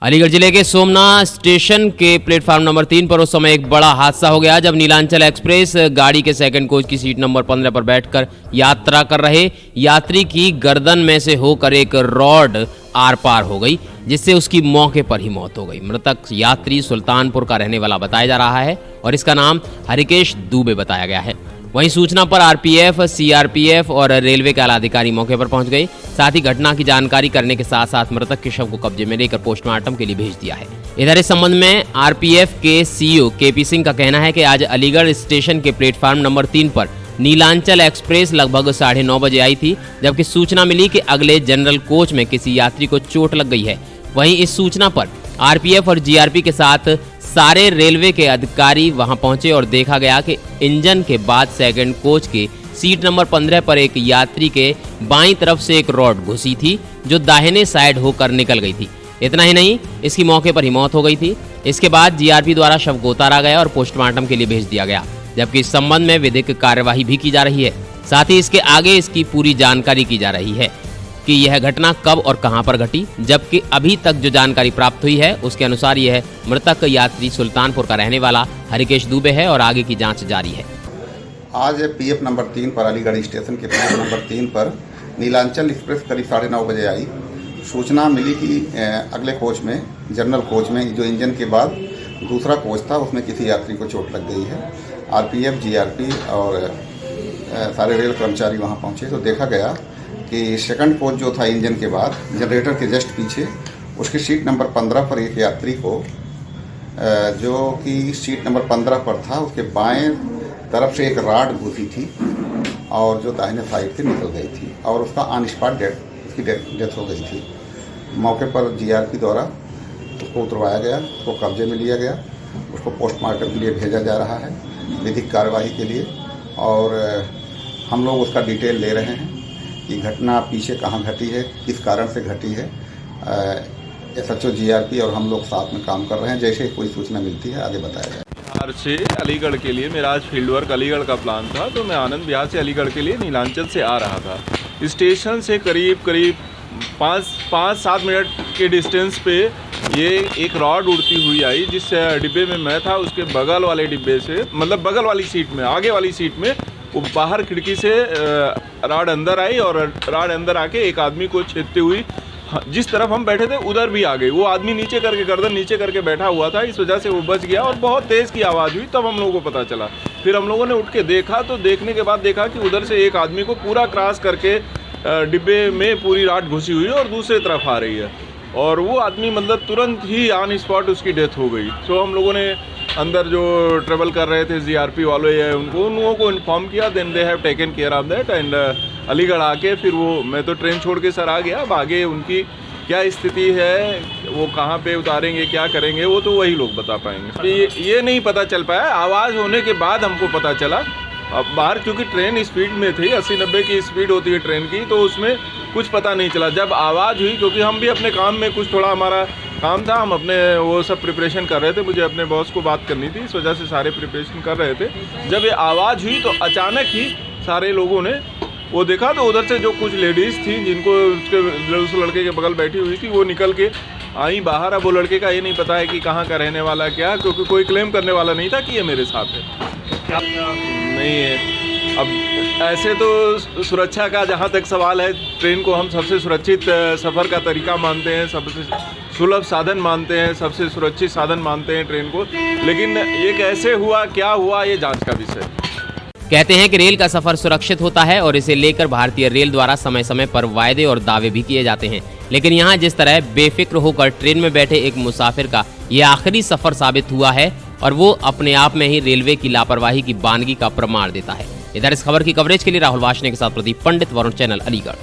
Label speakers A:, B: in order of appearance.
A: अलीगढ़ जिले के सोमनाथ स्टेशन के प्लेटफार्म नंबर 3 पर उस समय एक बड़ा हादसा हो गया जब नीलांचल एक्सप्रेस गाड़ी के सेकंड कोच की सीट नंबर 15 पर बैठकर यात्रा कर रहे यात्री की गर्दन में से होकर एक रॉड आर पार हो गई, जिससे उसकी मौके पर ही मौत हो गई। मृतक यात्री सुल्तानपुर का रहने वाला बताया जा रहा है और इसका नाम हरिकेश दुबे बताया गया है। वहीं सूचना पर आरपीएफ, सीआरपीएफ और रेलवे के आला अधिकारी मौके पर पहुंच गए। साथ ही घटना की जानकारी करने के साथ साथ मृतक के शव को कब्जे में लेकर पोस्टमार्टम के लिए भेज दिया है। इधर इस संबंध में आरपीएफ के सीईओ केपी सिंह का कहना है कि आज अलीगढ़ स्टेशन के प्लेटफार्म नंबर 3 पर नीलांचल एक्सप्रेस लगभग 9:30 बजे आई थी, जबकि सूचना मिली कि अगले जनरल कोच में किसी यात्री को चोट लग गई है। वहीं इस सूचना पर आरपीएफ और जीआरपी के साथ सारे रेलवे के अधिकारी वहां पहुंचे और देखा गया कि इंजन के बाद सेकंड कोच के सीट नंबर 15 पर एक यात्री के बाईं तरफ से एक रॉड घुसी थी जो दाहिने साइड होकर निकल गई थी। इतना ही नहीं, इसकी मौके पर ही मौत हो गई थी। इसके बाद जीआरपी द्वारा शव को उतारा गया और पोस्टमार्टम के लिए भेज दिया गया, जबकि इस संबंध में विधिक कार्यवाही भी की जा रही है। साथ ही इसके आगे इसकी पूरी जानकारी की जा रही है कि यह घटना कब और कहां पर घटी, जबकि अभी तक जो जानकारी प्राप्त हुई है उसके अनुसार यह मृतक यात्री सुल्तानपुर का रहने वाला हरिकेश दुबे है और आगे की जांच जारी है।
B: आज पीएफ नंबर 3 पर अलीगढ़ स्टेशन के पीएफ नंबर 3 पर नीलांचल एक्सप्रेस करीब 9:30 बजे आई। सूचना मिली कि अगले कोच में, जनरल कोच में जो इंजन के बाद दूसरा कोच था उसमें किसी यात्री को चोट लग गई है। आरपीएफ, जीआरपी और सारे रेल कर्मचारी वहां पहुंचे तो देखा गया कि सेकंड कोच जो था इंजन के बाद जनरेटर के जस्ट पीछे उसकी सीट नंबर 15 पर एक यात्री को जो कि सीट नंबर 15 पर था उसके बाएं तरफ से एक राड घुसी थी और जो दाहिने साइड से निकल गई थी और उसका ऑन स्पॉट उसकी डेथ हो गई थी। मौके पर जीआरपी द्वारा उसको उतरवाया गया, उसको कब्जे में लिया गया, उसको पोस्टमार्टम के लिए भेजा जा रहा है विधिक कार्यवाही के लिए। और हम लोग उसका डिटेल ले रहे हैं कि घटना पीछे कहाँ घटी है, किस कारण से घटी है। एसएचओ, जीआरपी और हम लोग साथ में काम कर रहे हैं। जैसे कोई सूचना मिलती है आगे बताया जाए।
C: बिहार से अलीगढ़ के लिए मेरा आज फील्ड वर्क अलीगढ़ का प्लान था, तो मैं आनंद बिहार से अलीगढ़ के लिए नीलांचल से आ रहा था। स्टेशन से करीब 5-7 मिनट के डिस्टेंस पे ये एक रॉड उड़ती हुई आई, जिस डिब्बे में मैं था उसके बगल वाले डिब्बे से, मतलब बगल वाली सीट में, आगे वाली सीट में वो बाहर खिड़की से रॉड अंदर आई और रॉड अंदर आके एक आदमी को छेदते हुई जिस तरफ हम बैठे थे उधर भी आ गई। वो आदमी नीचे करके, गर्दन नीचे करके बैठा हुआ था, इस वजह से वो बच गया और बहुत तेज़ की आवाज़ हुई, तब हम लोगों को पता चला। फिर हम लोगों ने उठ के देखा तो देखने के बाद देखा कि उधर से एक आदमी को पूरा क्रॉस करके डिब्बे में पूरी रॉड घुसी हुई है और दूसरे तरफ आ रही है और वो आदमी मतलब तुरंत ही ऑन स्पॉट उसकी डेथ हो गई। तो हम लोगों ने अंदर जो ट्रेवल कर रहे थे जीआरपी वाले हैं उन लोगों को इन्फॉर्म किया, then they have taken care of that and Aligarh आके फिर मैं तो ट्रेन छोड़ के सर आ गया। अब आगे उनकी क्या स्थिति है, वो कहाँ पे उतारेंगे, क्या करेंगे, वो तो वही लोग बता पाएंगे। ये नहीं पता चल पाया, आवाज़ होने के बाद हमको पता चला। अब बाहर क्योंकि ट्रेन स्पीड में थी, 80-90 की स्पीड होती है ट्रेन की, तो उसमें कुछ पता नहीं चला। जब आवाज़ हुई, क्योंकि हम भी अपने काम में कुछ थोड़ा हमारा काम था, हम अपने वो सब प्रिपरेशन कर रहे थे, मुझे अपने बॉस को बात करनी थी, इस वजह से सारे प्रिपरेशन कर रहे थे। जब ये आवाज़ हुई तो अचानक ही सारे लोगों ने वो देखा तो उधर से जो कुछ लेडीज़ थी जिनको उस लड़के के बगल बैठी हुई थी वो निकल के आई बाहर। अब वो लड़के का ये नहीं पता है कि कहाँ का रहने वाला क्या, क्योंकि कोई क्लेम करने वाला नहीं था कि ये मेरे साथ है, क्या नहीं है। अब ऐसे तो सुरक्षा का जहाँ तक सवाल है, ट्रेन को हम सबसे सुरक्षित सफ़र का तरीका मानते हैं, सबसे सुलभ साधन मानते हैं, सबसे सुरक्षित साधन मानते हैं ट्रेन को, लेकिन ये कैसे हुआ, क्या हुआ, ये जांच का विषय।
A: कहते हैं कि रेल का सफर सुरक्षित होता है और इसे लेकर भारतीय रेल द्वारा समय समय पर वायदे और दावे भी किए जाते हैं, लेकिन यहाँ जिस तरह बेफिक्र होकर ट्रेन में बैठे एक मुसाफिर का ये आखिरी सफर साबित हुआ है और वो अपने आप में ही रेलवे की लापरवाही की बानगी का प्रमाण देता है। इधर इस खबर की कवरेज के लिए राहुल वाशने के साथ प्रदीप पंडित, वरुण चैनल, अलीगढ़।